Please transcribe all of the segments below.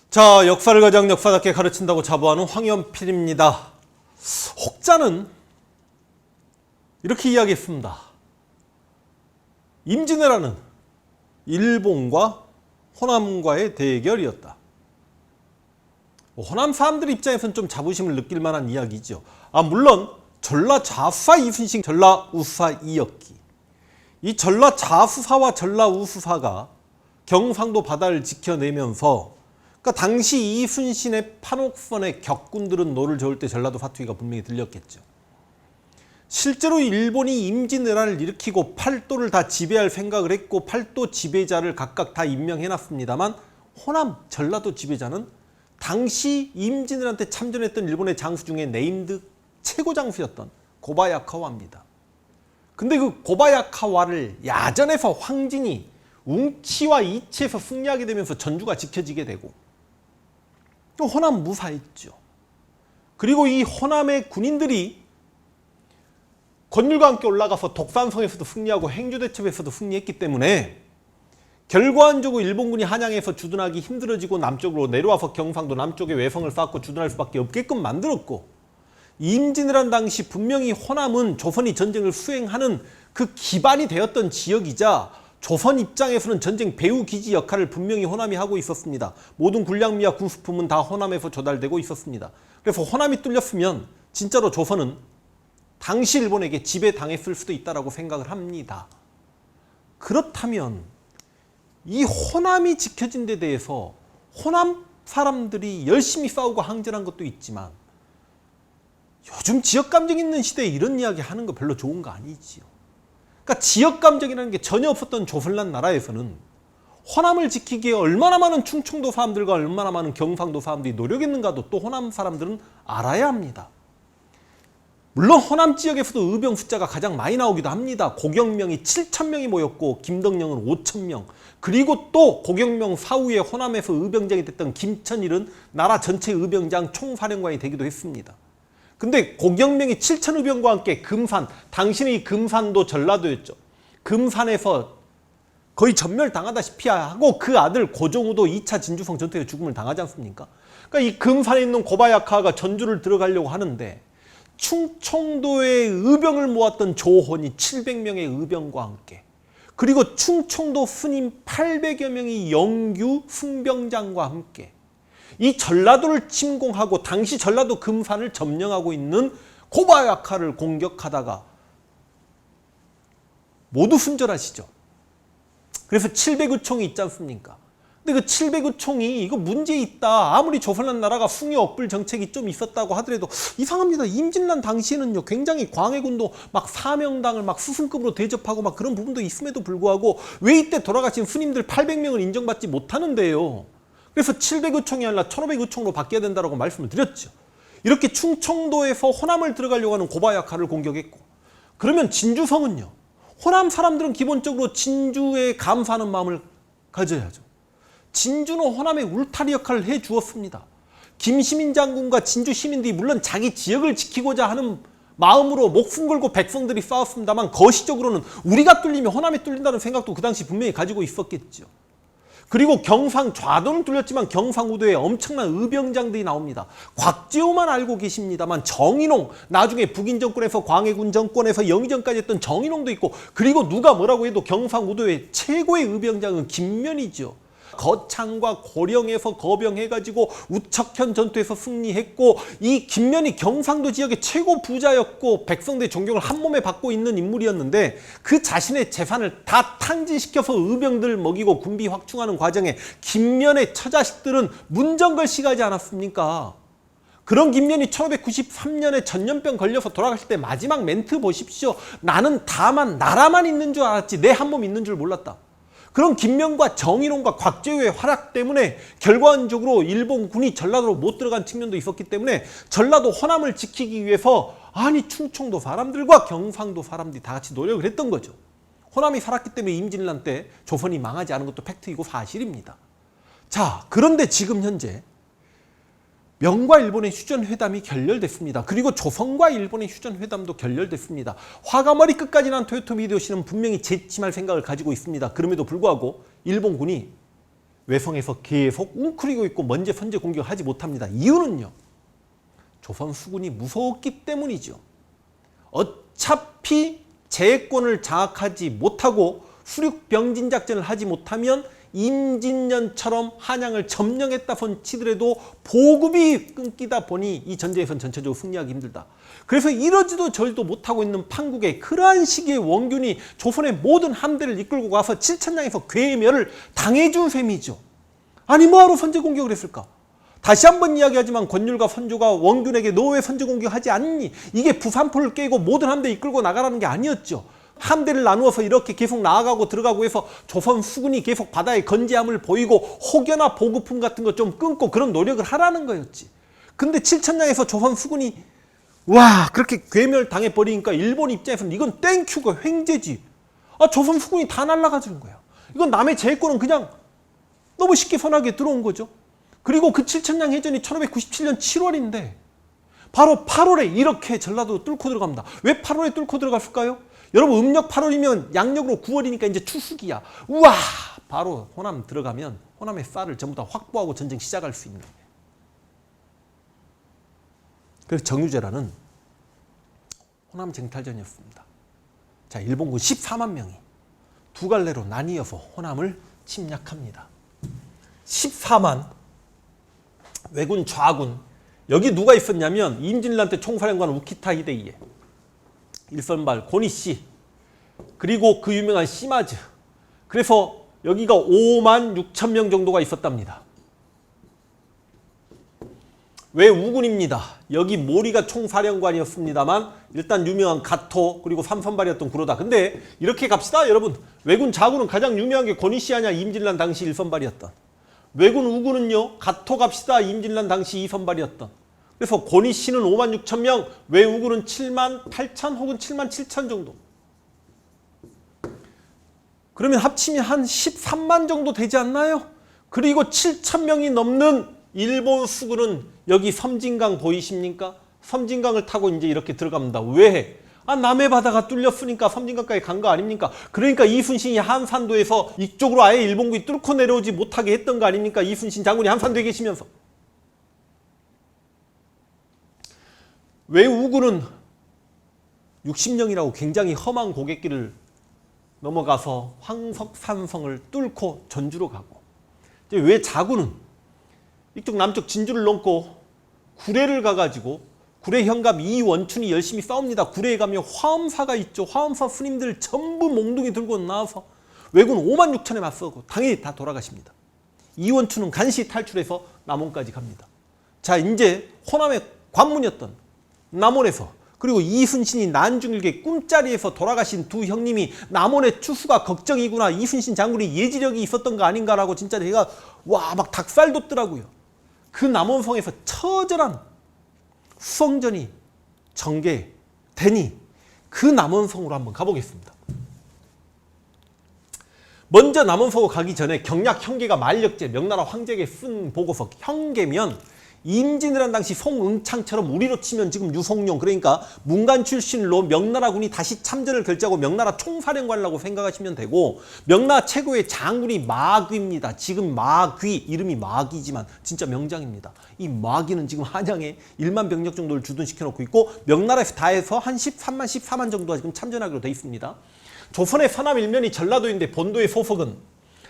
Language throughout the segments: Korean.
자, 역사를 가장 역사답게 가르친다고 자부하는 황연필입니다. 혹자는 이렇게 이야기했습니다. 임진왜란은 일본과 호남과의 대결이었다. 호남 사람들 입장에서는 좀 자부심을 느낄 만한 이야기죠. 물론 전라 좌수사 이순신, 전라 우수사 이혁기. 이 전라 좌수사와 전라 우수사가 경상도 바다를 지켜내면서 당시 이순신의 판옥선의 격군들은 노를 저을 때 전라도 사투리가 분명히 들렸겠죠. 실제로 일본이 임진왜란을 일으키고 팔도를 다 지배할 생각을 했고 팔도 지배자를 각각 다 임명해놨습니다만 호남, 전라도 지배자는 당시 임진왜란 때 참전했던 일본의 장수 중에 네임드 최고 장수였던 고바야카와입니다. 근데 그 고바야카와를 야전에서 황진이 웅치와 이치에서 승리하게 되면서 전주가 지켜지게 되고 또 호남 무사했죠. 그리고 이 호남의 군인들이 권율과 함께 올라가서 독산성에서도 승리하고 행주대첩에서도 승리했기 때문에 결과적으로 일본군이 한양에서 주둔하기 힘들어지고 남쪽으로 내려와서 경상도 남쪽에 외성을 쌓고 주둔할 수밖에 없게끔 만들었고, 임진왜란 당시 분명히 호남은 조선이 전쟁을 수행하는 그 기반이 되었던 지역이자 조선 입장에서는 전쟁 배후 기지 역할을 분명히 호남이 하고 있었습니다. 모든 군량미와 군수품은 다 호남에서 조달되고 있었습니다. 그래서 호남이 뚫렸으면 진짜로 조선은 당시 일본에게 지배당했을 수도 있다고 생각을 합니다. 그렇다면 이 호남이 지켜진 데 대해서 호남 사람들이 열심히 싸우고 항전한 것도 있지만 요즘 지역감정 있는 시대에 이런 이야기 하는 거 별로 좋은 거 아니지요. 그러니까 지역감정이라는 게 전혀 없었던 조선란 나라에서는 호남을 지키기에 얼마나 많은 충청도 사람들과 얼마나 많은 경상도 사람들이 노력했는가도 또 호남 사람들은 알아야 합니다. 물론 호남 지역에서도 의병 숫자가 가장 많이 나오기도 합니다. 고경명이 7,000명이 모였고 김덕령은 5,000명. 그리고 또 고경명 사후에 호남에서 의병장이 됐던 김천일은 나라 전체 의병장 총사령관이 되기도 했습니다. 근데 고경명이 7,000의병과 함께 금산, 당신의 금산도 전라도였죠. 금산에서 거의 전멸당하다시피 하고 그 아들 고종우도 2차 진주성 전투에 죽음을 당하지 않습니까? 그러니까 이 금산에 있는 고바야카가 전주를 들어가려고 하는데 충청도의 의병을 모았던 조혼이 700명의 의병과 함께, 그리고 충청도 스님 800여 명의 영규 승병장과 함께 이 전라도를 침공하고 당시 전라도 금산을 점령하고 있는 고바야카를 공격하다가 모두 순절하시죠. 그래서 700의총이 있지 않습니까? 근데 그 700의총이 이거 문제 있다. 아무리 조선란 나라가 숭유 억불 정책이 좀 있었다고 하더라도 이상합니다. 임진란 당시에는요 굉장히 광해군도 막 사명당을 막 스승급으로 대접하고 막 그런 부분도 있음에도 불구하고 왜 이때 돌아가신 스님들 800명을 인정받지 못하는데요. 그래서 700의총이 아니라 1500의총으로 바뀌어야 된다고 말씀을 드렸죠. 이렇게 충청도에서 호남을 들어가려고 하는 고바야카를 공격했고, 그러면 진주성은요. 호남 사람들은 기본적으로 진주에 감사하는 마음을 가져야죠. 진주는 호남의 울타리 역할을 해주었습니다. 김시민 장군과 진주 시민들이 물론 자기 지역을 지키고자 하는 마음으로 목숨 걸고 백성들이 싸웠습니다만 거시적으로는 우리가 뚫리면 호남이 뚫린다는 생각도 그 당시 분명히 가지고 있었겠죠. 그리고 경상 좌도는 뚫렸지만 경상우도에 엄청난 의병장들이 나옵니다. 곽지호만 알고 계십니다만 정인홍, 나중에 북인 정권에서 광해군 정권에서 영의정까지 했던 정인홍도 있고, 그리고 누가 뭐라고 해도 경상우도의 최고의 의병장은 김면이죠. 거창과 고령에서 거병해가지고 우척현 전투에서 승리했고, 이 김면이 경상도 지역의 최고 부자였고 백성들의 존경을 한 몸에 받고 있는 인물이었는데 그 자신의 재산을 다 탕진시켜서 의병들 먹이고 군비 확충하는 과정에 김면의 처자식들은 문정걸씨가지 않았습니까? 그런 김면이 1593년에 전염병 걸려서 돌아가실 때 마지막 멘트 보십시오. 나는 다만 나라만 있는 줄 알았지 내 한 몸 있는 줄 몰랐다. 그런 김면과 정인홍과 곽재우의 활약 때문에 결과적으로 일본군이 전라도로 못 들어간 측면도 있었기 때문에 전라도 호남을 지키기 위해서 충청도 사람들과 경상도 사람들이 다 같이 노력을 했던 거죠. 호남이 살았기 때문에 임진왜란 때 조선이 망하지 않은 것도 팩트이고 사실입니다. 자, 그런데 지금 현재 명과 일본의 휴전회담이 결렬됐습니다. 그리고 조선과 일본의 휴전회담도 결렬됐습니다. 화가 머리 끝까지 난 토요토미 히데요시는 분명히 재침할 생각을 가지고 있습니다. 그럼에도 불구하고 일본군이 외성에서 계속 웅크리고 있고 먼저 선제 공격을 하지 못합니다. 이유는요. 조선 수군이 무서웠기 때문이죠. 어차피 제해권을 장악하지 못하고 수륙병진 작전을 하지 못하면 임진년처럼 한양을 점령했다 손 치더라도 보급이 끊기다 보니 이 전쟁에선 전체적으로 승리하기 힘들다. 그래서 이러지도 저러지도 못하고 있는 판국의 그러한 시기에 원균이 조선의 모든 함대를 이끌고 가서 칠천량에서 괴멸을 당해준 셈이죠. 아니 뭐하러 선제 공격을 했을까? 다시 한번 이야기하지만 권율과 선조가 원균에게 너 왜 선제 공격하지 않니? 이게 부산포를 깨고 모든 함대 이끌고 나가라는 게 아니었죠. 함대를 나누어서 이렇게 계속 나아가고 들어가고 해서 조선 수군이 계속 바다의 건재함을 보이고 혹여나 보급품 같은 거 좀 끊고 그런 노력을 하라는 거였지. 근데 칠천량에서 조선 수군이 와 그렇게 괴멸당해 버리니까 일본 입장에서는 이건 땡큐가 횡재지. 아 조선 수군이 다 날아가지는 거야. 이건 남의 제해권은 그냥 너무 쉽게 선하게 들어온 거죠. 그리고 그 칠천량 해전이 1597년 7월인데 바로 8월에 이렇게 전라도 뚫고 들어갑니다. 왜 8월에 뚫고 들어갔을까요? 여러분 음력 8월이면 양력으로 9월이니까 이제 추수기야. 우와 바로 호남 들어가면 호남의 쌀을 전부 다 확보하고 전쟁 시작할 수 있는. 그래서 정유재라는 호남 쟁탈전이었습니다. 자 일본군 14만 명이 두 갈래로 나뉘어서 호남을 침략합니다. 14만 왜군 좌군 여기 누가 있었냐면 임진왜란 때 총사령관 우키타 히데이에 일선발 고니씨 그리고 그 유명한 시마즈 그래서 여기가 5만 6천 명 정도가 있었답니다. 왜 우군입니다. 여기 모리가 총사령관이었습니다만 일단 유명한 가토 그리고 삼선발이었던 구로다. 근데 이렇게 갑시다 여러분. 왜군 자군은 가장 유명한 게 고니씨 아니야. 임진왜란 당시 일선발이었던. 왜군 우군은요. 가토 갑시다. 임진왜란 당시 2선발이었던. 그래서 고니씨는 5만 6천 명, 왜우군은 7만 8천 혹은 7만 7천 정도. 그러면 합치면 한 13만 정도 되지 않나요? 그리고 7천 명이 넘는 일본 수군은 여기 섬진강 보이십니까? 섬진강을 타고 이제 이렇게 들어갑니다. 왜? 아 남해 바다가 뚫렸으니까 섬진강까지 간 거 아닙니까? 그러니까 이순신이 한산도에서 이쪽으로 아예 일본군이 뚫고 내려오지 못하게 했던 거 아닙니까? 이순신 장군이 한산도에 계시면서. 왜우군은 60령이라고 굉장히 험한 고갯길을 넘어가서 황석산성을 뚫고 전주로 가고 이제 왜 자군은 이쪽 남쪽 진주를 넘고 구례를 가가지고 구례 현갑 이원춘이 열심히 싸웁니다. 구례에 가면 화엄사가 있죠. 화엄사 스님들 전부 몽둥이 들고 나와서 왜군 5만 6천에 맞서고 당연히 다 돌아가십니다. 이원춘은 간신히 탈출해서 남원까지 갑니다. 자 이제 호남의 관문이었던 남원에서 그리고 이순신이 난중일기 꿈자리에서 돌아가신 두 형님이 남원의 추수가 걱정이구나. 이순신 장군이 예지력이 있었던 거 아닌가라고 진짜 제가 와 막 닭살 돋더라고요. 그 남원성에서 처절한 수성전이 전개되니 그 남원성으로 한번 가보겠습니다. 먼저 남원성으로 가기 전에 경략 형계가 만력제 명나라 황제에게 쓴 보고서 형계면 임진왜란 당시 송응창처럼 우리로 치면 지금 유성룡 그러니까 문관 출신으로 명나라군이 다시 참전을 결정하고 명나라 총사령관이라고 생각하시면 되고 명나라 최고의 장군이 마귀입니다. 지금 마귀 이름이 마귀지만 진짜 명장입니다. 이 마귀는 지금 한양에 1만 병력 정도를 주둔시켜 놓고 있고 명나라에서 다 해서 한 13만 14만 정도가 지금 참전하기로 되어 있습니다. 조선의 서남 일면이 전라도인데 본도의 소속은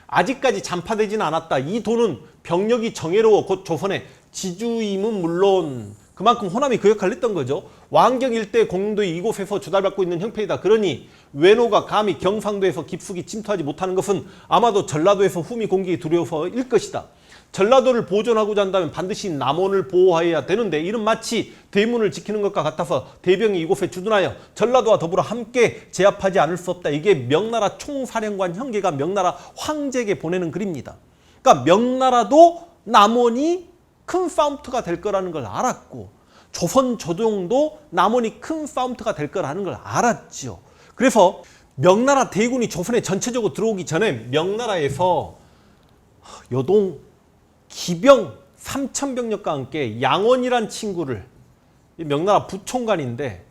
아직까지 잔파되지는 않았다. 이 도는 병력이 정예로워 곧 조선의 지주임은 물론 그만큼 호남이 그 역할을 했던 거죠. 왕경 일대 공도의 이곳에서 주달받고 있는 형편이다. 그러니 외노가 감히 경상도에서 깊숙이 침투하지 못하는 것은 아마도 전라도에서 후미 공격이 두려워서일 것이다. 전라도를 보존하고자 한다면 반드시 남원을 보호해야 되는데 이는 마치 대문을 지키는 것과 같아서 대병이 이곳에 주둔하여 전라도와 더불어 함께 제압하지 않을 수 없다. 이게 명나라 총사령관 형계가 명나라 황제에게 보내는 글입니다. 그러니까 명나라도 남원이 큰 싸움터가 될 거라는 걸 알았고 조선 조정도 남원이 큰 싸움터가 될 거라는 걸 알았죠. 그래서 명나라 대군이 조선에 전체적으로 들어오기 전에 명나라에서 요동 기병 3,000병력과 함께 양원이란 친구를 명나라 부총관인데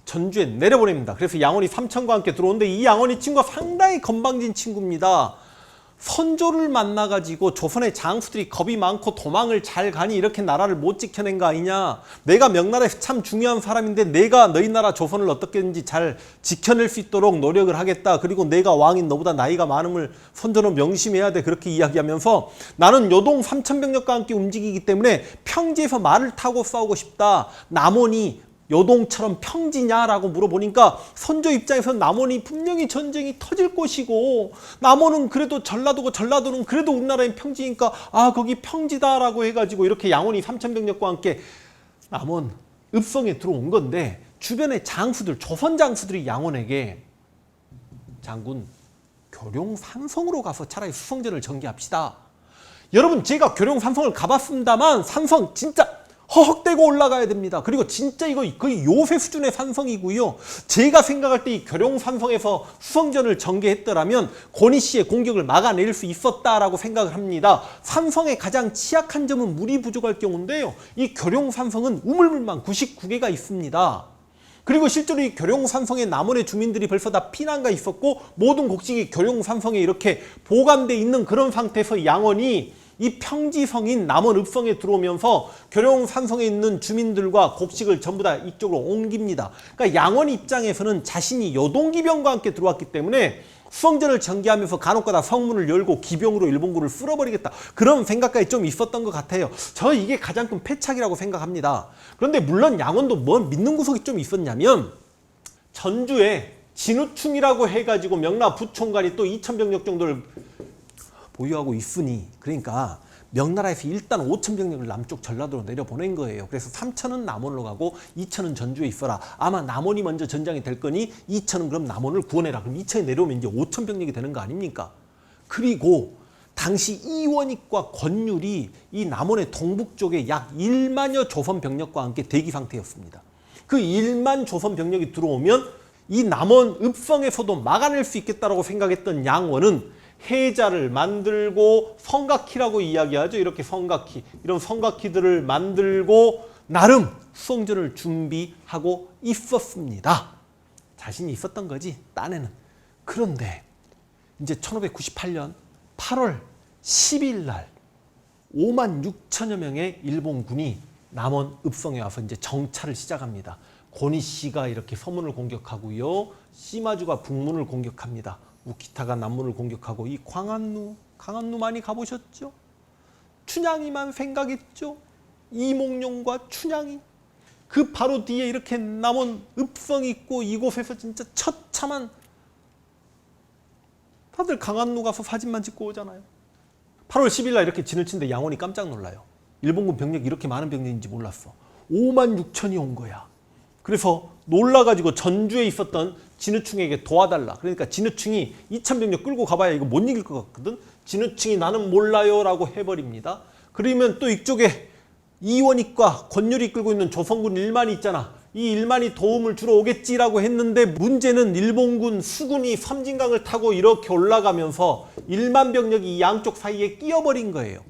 전주에 내려보냅니다. 그래서 양원이 3,000과 함께 들어오는데 이 양원이 친구가 상당히 건방진 친구입니다. 선조를 만나가지고 조선의 장수들이 겁이 많고 도망을 잘 가니 이렇게 나라를 못 지켜낸 거 아니냐. 내가 명나라에서 참 중요한 사람인데 내가 너희 나라 조선을 어떻게든지 잘 지켜낼 수 있도록 노력을 하겠다. 그리고 내가 왕인 너보다 나이가 많음을 선조는 명심해야 돼. 그렇게 이야기하면서 나는 요동 3,000병력과 함께 움직이기 때문에 평지에서 말을 타고 싸우고 싶다. 남원이 요동처럼 평지냐라고 물어보니까 선조 입장에서는 남원이 분명히 전쟁이 터질 곳이고 남원은 그래도 전라도고 전라도는 그래도 우리나라의 평지니까 아 거기 평지다라고 해가지고 이렇게 양원이 3,000병력과 함께 남원 읍성에 들어온 건데 주변의 장수들 조선 장수들이 양원에게 장군 교룡산성으로 가서 차라리 수성전을 전개합시다. 여러분 제가 교룡산성을 가봤습니다만 산성 진짜 허헉대고 올라가야 됩니다. 그리고 진짜 이거 거의 요새 수준의 산성이고요. 제가 생각할 때 이 교룡산성에서 수성전을 전개했더라면 권희 씨의 공격을 막아낼 수 있었다라고 생각을 합니다. 산성의 가장 취약한 점은 물이 부족할 경우인데요. 이 교룡산성은 우물물만 99개가 있습니다. 그리고 실제로 이 교룡산성의 남원의 주민들이 벌써 다 피난가 있었고 모든 곡식이 교룡산성에 이렇게 보관돼 있는 그런 상태에서 양원이 이 평지성인 남원 읍성에 들어오면서 교룡산성에 있는 주민들과 곡식을 전부 다 이쪽으로 옮깁니다. 그러니까 양원 입장에서는 자신이 요동기병과 함께 들어왔기 때문에 수성전을 전개하면서 간혹가다 성문을 열고 기병으로 일본군을 쓸어버리겠다. 그런 생각까지 좀 있었던 것 같아요. 저 이게 가장 큰 패착이라고 생각합니다. 그런데 물론 양원도 뭐 믿는 구석이 좀 있었냐면 전주에 진우충이라고 해가지고 명나 부총관이 또 2,000병력 정도를 보유하고 있으니 그러니까 명나라에서 일단 5,000병력을 남쪽 전라도로 내려보낸 거예요. 그래서 3,000은 남원으로 가고 2,000은 전주에 있어라. 아마 남원이 먼저 전장이 될 거니 2,000은 그럼 남원을 구원해라. 그럼 2,000이 내려오면 이제 5,000병력이 되는 거 아닙니까? 그리고 당시 이원익과 권율이 이 남원의 동북 쪽에 약 1만여 조선 병력과 함께 대기 상태였습니다. 그 1만 조선 병력이 들어오면 이 남원 읍성에서도 막아낼 수 있겠다라고 생각했던 양원은 해자를 만들고 성각키라고 이야기하죠. 이렇게 성각키, 이런 성각키들을 만들고 나름 수성전을 준비하고 있었습니다. 자신이 있었던 거지, 딴에는. 그런데 이제 1598년 8월 12일 날 5만 6천여 명의 일본군이 남원 읍성에 와서 이제 정찰을 시작합니다. 권희 씨가 이렇게 서문을 공격하고요. 시마주가 북문을 공격합니다. 우키타가 남문을 공격하고 이 강한루 많이 가보셨죠? 춘향이만 생각했죠? 이몽룡과 춘향이. 그 바로 뒤에 이렇게 남원 읍성이 있고 이곳에서 진짜 처참한 다들 강한루 가서 사진만 찍고 오잖아요. 8월 10일 날 이렇게 진을 치는데 양원이 깜짝 놀라요. 일본군 병력이 이렇게 많은 병력인지 몰랐어. 5만 6천이 온 거야. 그래서 놀라가지고 전주에 있었던 진우충에게 도와달라. 그러니까 진우충이 2,000병력 끌고 가봐야 이거 못 이길 것 같거든. 진우충이 나는 몰라요 라고 해버립니다. 그러면 또 이쪽에 이원익과 권율이 끌고 있는 조선군 1만이 있잖아. 이 1만이 도움을 주러 오겠지라고 했는데 문제는 일본군 수군이 섬진강을 타고 이렇게 올라가면서 1만 병력이 이 양쪽 사이에 끼어버린 거예요.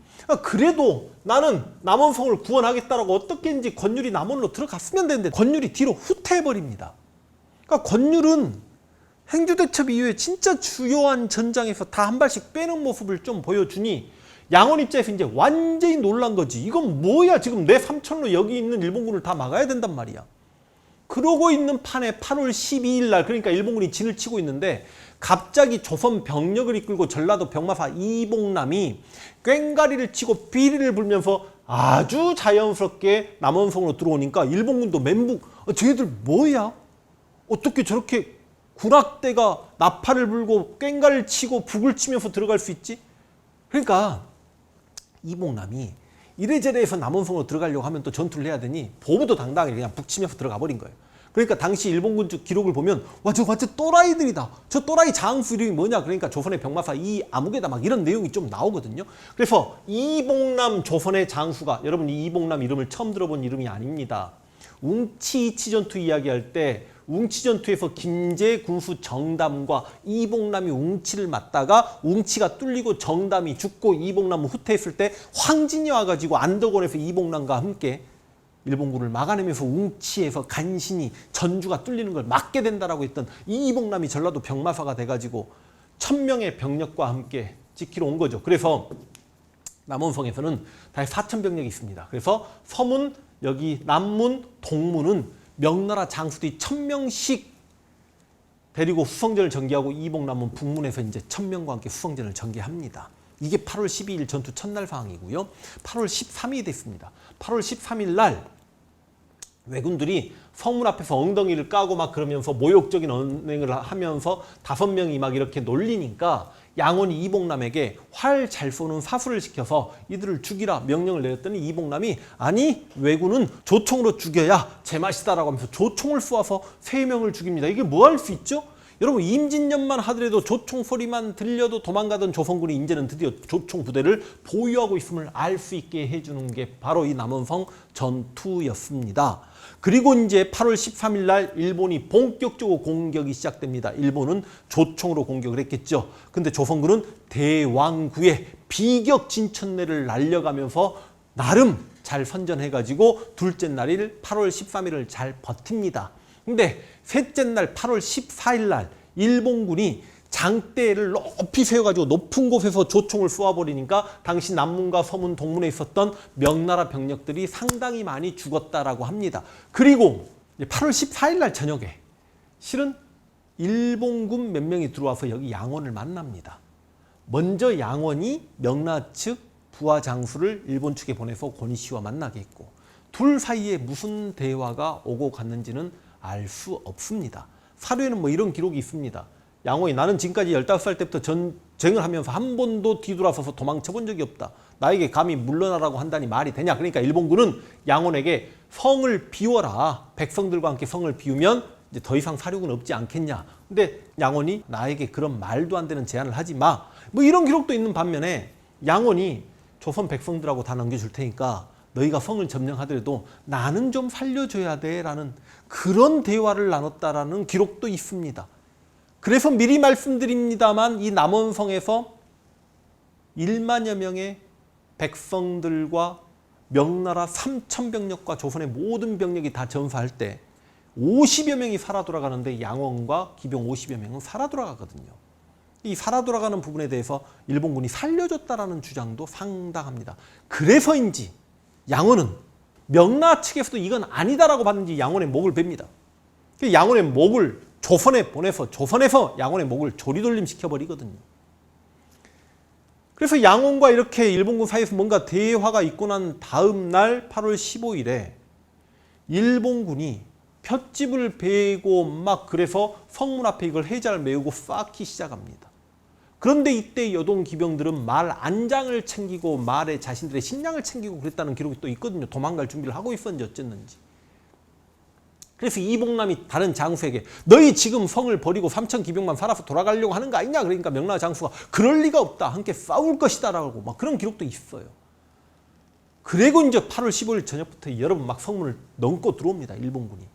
그래도 나는 남원성을 구원하겠다라고 어떻게든지 권율이 남원으로 들어갔으면 되는데 권율이 뒤로 후퇴해버립니다. 그러니까 권율은 행주대첩 이후에 진짜 주요한 전장에서 다 한 발씩 빼는 모습을 좀 보여주니 양원 입장에서 이제 완전히 놀란 거지. 이건 뭐야, 지금 내 삼천로 여기 있는 일본군을 다 막아야 된단 말이야. 그러고 있는 판에 8월 12일 날 그러니까 일본군이 진을 치고 있는데 갑자기 조선 병력을 이끌고 전라도 병마사 이봉남이 꽹가리를 치고 비리를 불면서 아주 자연스럽게 남원성으로 들어오니까 일본군도 멘붕. 쟤들 뭐야? 어떻게 저렇게 군악대가 나팔을 불고 꽹가리를 치고 북을 치면서 들어갈 수 있지? 그러니까 이봉남이 이래저래 해서 남원성으로 들어가려고 하면 또 전투를 해야 되니 보부도 당당하게 그냥 북치면서 들어가 버린 거예요. 그러니까 당시 일본군 기록을 보면 와, 저 완전 또라이들이다. 저 또라이 장수 이름이 뭐냐? 그러니까 조선의 병마사 이 아무개다 막 이런 내용이 좀 나오거든요. 그래서 이봉남 조선의 장수가, 여러분 이 이봉남 이름을 처음 들어본 이름이 아닙니다. 웅치이치 전투 이야기할 때 웅치전투에서 김제 군수 정담과 이봉남이 웅치를 맞다가 웅치가 뚫리고 정담이 죽고 이봉남은 후퇴했을 때 황진이 와가지고 안덕원에서 이봉남과 함께 일본군을 막아내면서 웅치에서 간신히 전주가 뚫리는 걸 막게 된다라고 했던 이 이봉남이 전라도 병마사가 돼가지고 1,000명의 병력과 함께 지키러 온 거죠. 그래서 남원성에서는 다 4,000병력이 있습니다. 그래서 서문, 여기 남문, 동문은 명나라 장수들이 1,000명씩 데리고 수성전을 전개하고 이봉남은 북문에서 이제 1,000명과 함께 수성전을 전개합니다. 이게 8월 12일 전투 첫날 상황이고요. 8월 13일이 됐습니다. 8월 13일 날 왜군들이 성문 앞에서 엉덩이를 까고 막 그러면서 모욕적인 언행을 하면서 5명이 막 이렇게 놀리니까 양원이 이봉남에게 활 잘 쏘는 사수를 시켜서 이들을 죽이라 명령을 내렸더니 이봉남이 아니 왜군은 조총으로 죽여야 제맛이다라고 하면서 조총을 쏘아서 3명을 죽입니다. 이게 뭐 할 수 있죠? 여러분 임진년만 하더라도 조총 소리만 들려도 도망가던 조선군이 이제는 드디어 조총 부대를 보유하고 있음을 알 수 있게 해주는 게 바로 이 남원성 전투였습니다. 그리고 이제 8월 13일 날 일본이 본격적으로 공격이 시작됩니다. 일본은 조총으로 공격을 했겠죠. 근데 조선군은 대왕구에 비격 진천내를 날려가면서 나름 잘 선전해가지고 둘째 날일 8월 13일을 잘 버팁니다. 근데 셋째 날 8월 14일 날 일본군이 장대를 높이 세워가지고 높은 곳에서 조총을 쏘아버리니까 당시 남문과 서문, 동문에 있었던 명나라 병력들이 상당히 많이 죽었다라고 합니다. 그리고 8월 14일 날 저녁에 실은 일본군 몇 명이 들어와서 여기 양원을 만납니다. 먼저 양원이 명나라 측 부하 장수를 일본 측에 보내서 고니시와 만나게 했고 둘 사이에 무슨 대화가 오고 갔는지는 알 수 없습니다. 사료에는 뭐 이런 기록이 있습니다. 양원이 나는 지금까지 15살 때부터 전쟁을 하면서 한 번도 뒤돌아서서 도망쳐 본 적이 없다. 나에게 감히 물러나라고 한다니 말이 되냐. 그러니까 일본군은 양원에게 성을 비워라. 백성들과 함께 성을 비우면 이제 더 이상 사륙은 없지 않겠냐. 근데 양원이 나에게 그런 말도 안 되는 제안을 하지 마. 뭐 이런 기록도 있는 반면에 양원이 조선 백성들하고 다 넘겨줄 테니까 너희가 성을 점령하더라도 나는 좀 살려줘야 돼 라는 그런 대화를 나눴다라는 기록도 있습니다. 그래서 미리 말씀드립니다만 이 남원성에서 1만여 명의 백성들과 명나라 3,000병력과 조선의 모든 병력이 다 전사할 때 50여 명이 살아 돌아가는데 양원과 기병 50여 명은 살아 돌아가거든요. 이 살아 돌아가는 부분에 대해서 일본군이 살려줬다라는 주장도 상당합니다. 그래서인지 양원은 명나라 측에서도 이건 아니다라고 봤는지 양원의 목을 뱁니다. 양원의 목을 조선에 보내서 조선에서 양원의 목을 조리돌림 시켜버리거든요. 그래서 양원과 이렇게 일본군 사이에서 뭔가 대화가 있고 난 다음 날 8월 15일에 일본군이 볏짚을 베고 막 그래서 성문 앞에 이걸 해자를 메우고 쌓기 시작합니다. 그런데 이때 여동 기병들은 말 안장을 챙기고 말에 자신들의 식량을 챙기고 그랬다는 기록이 또 있거든요. 도망갈 준비를 하고 있었는지 어쨌는지. 그래서 이봉남이 다른 장수에게 너희 지금 성을 버리고 3,000 기병만 살아서 돌아가려고 하는 거 아니냐. 그러니까 명나라 장수가 그럴 리가 없다. 함께 싸울 것이다 라고 막 그런 기록도 있어요. 그리고 이제 8월 15일 저녁부터 여러분 막 성문을 넘고 들어옵니다. 일본군이.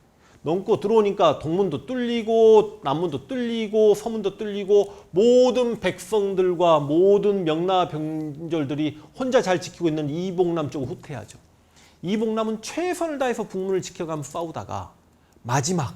넘고 들어오니까 동문도 뚫리고 남문도 뚫리고 서문도 뚫리고 모든 백성들과 모든 명나라 병졸들이 혼자 잘 지키고 있는 이봉남 쪽을 후퇴하죠. 이봉남은 최선을 다해서 북문을 지켜가며 싸우다가 마지막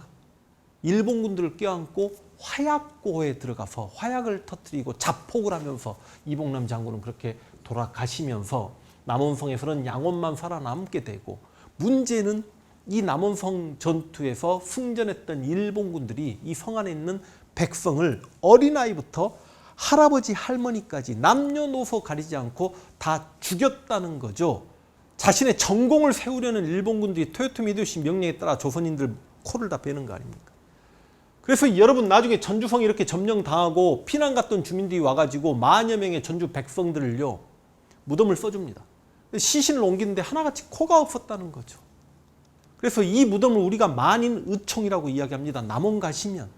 일본군들을 껴안고 화약고에 들어가서 화약을 터뜨리고 자폭을 하면서 이봉남 장군은 그렇게 돌아가시면서 남원성에서는 양원만 살아남게 되고 문제는 이 남원성 전투에서 승전했던 일본군들이 이 성 안에 있는 백성을 어린아이부터 할아버지 할머니까지 남녀노소 가리지 않고 다 죽였다는 거죠. 자신의 전공을 세우려는 일본군들이 토요토미 히데요시 명령에 따라 조선인들 코를 다 베는 거 아닙니까? 그래서 여러분 나중에 전주성이 이렇게 점령당하고 피난 갔던 주민들이 와가지고 만여 명의 전주 백성들을요 무덤을 써줍니다. 시신을 옮기는데 하나같이 코가 없었다는 거죠. 그래서 이 무덤을 우리가 만인의총이라고 이야기합니다. 남원 가시면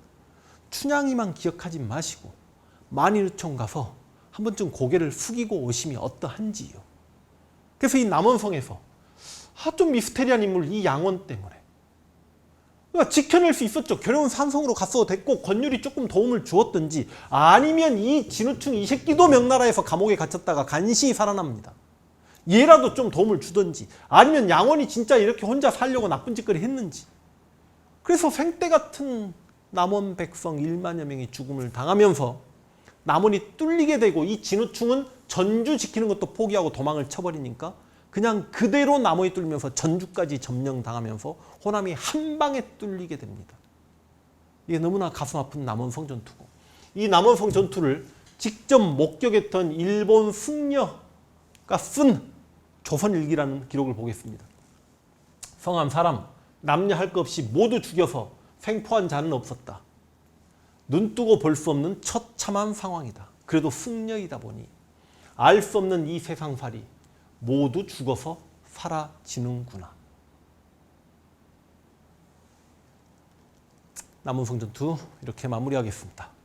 춘향이만 기억하지 마시고 만인의총 가서 한 번쯤 고개를 숙이고 오시면 어떠한지요. 그래서 이 남원성에서 좀 미스테리한 인물 이 양원 때문에 그러니까 지켜낼 수 있었죠. 결국은 산성으로 갔어도 됐고 권율이 조금 도움을 주었든지 아니면 이 진우충 이 새끼도 명나라에서 감옥에 갇혔다가 간신히 살아납니다. 얘라도 좀 도움을 주든지 아니면 양원이 진짜 이렇게 혼자 살려고 나쁜 짓거리 했는지. 그래서 생떼 같은 남원 백성 1만여 명이 죽음을 당하면서 남원이 뚫리게 되고 이 진우충은 전주 지키는 것도 포기하고 도망을 쳐버리니까 그냥 그대로 남원이 뚫리면서 전주까지 점령당하면서 호남이 한 방에 뚫리게 됩니다. 이게 너무나 가슴 아픈 남원성 전투고, 이 남원성 전투를 직접 목격했던 일본 승려가 쓴 조선일기라는 기록을 보겠습니다. 성함 사람 남녀 할 것 없이 모두 죽여서 생포한 자는 없었다. 눈 뜨고 볼 수 없는 처참한 상황이다. 그래도 승려이다 보니 알 수 없는 이 세상살이 모두 죽어서 사라지는구나. 남원성 전투 이렇게 마무리하겠습니다.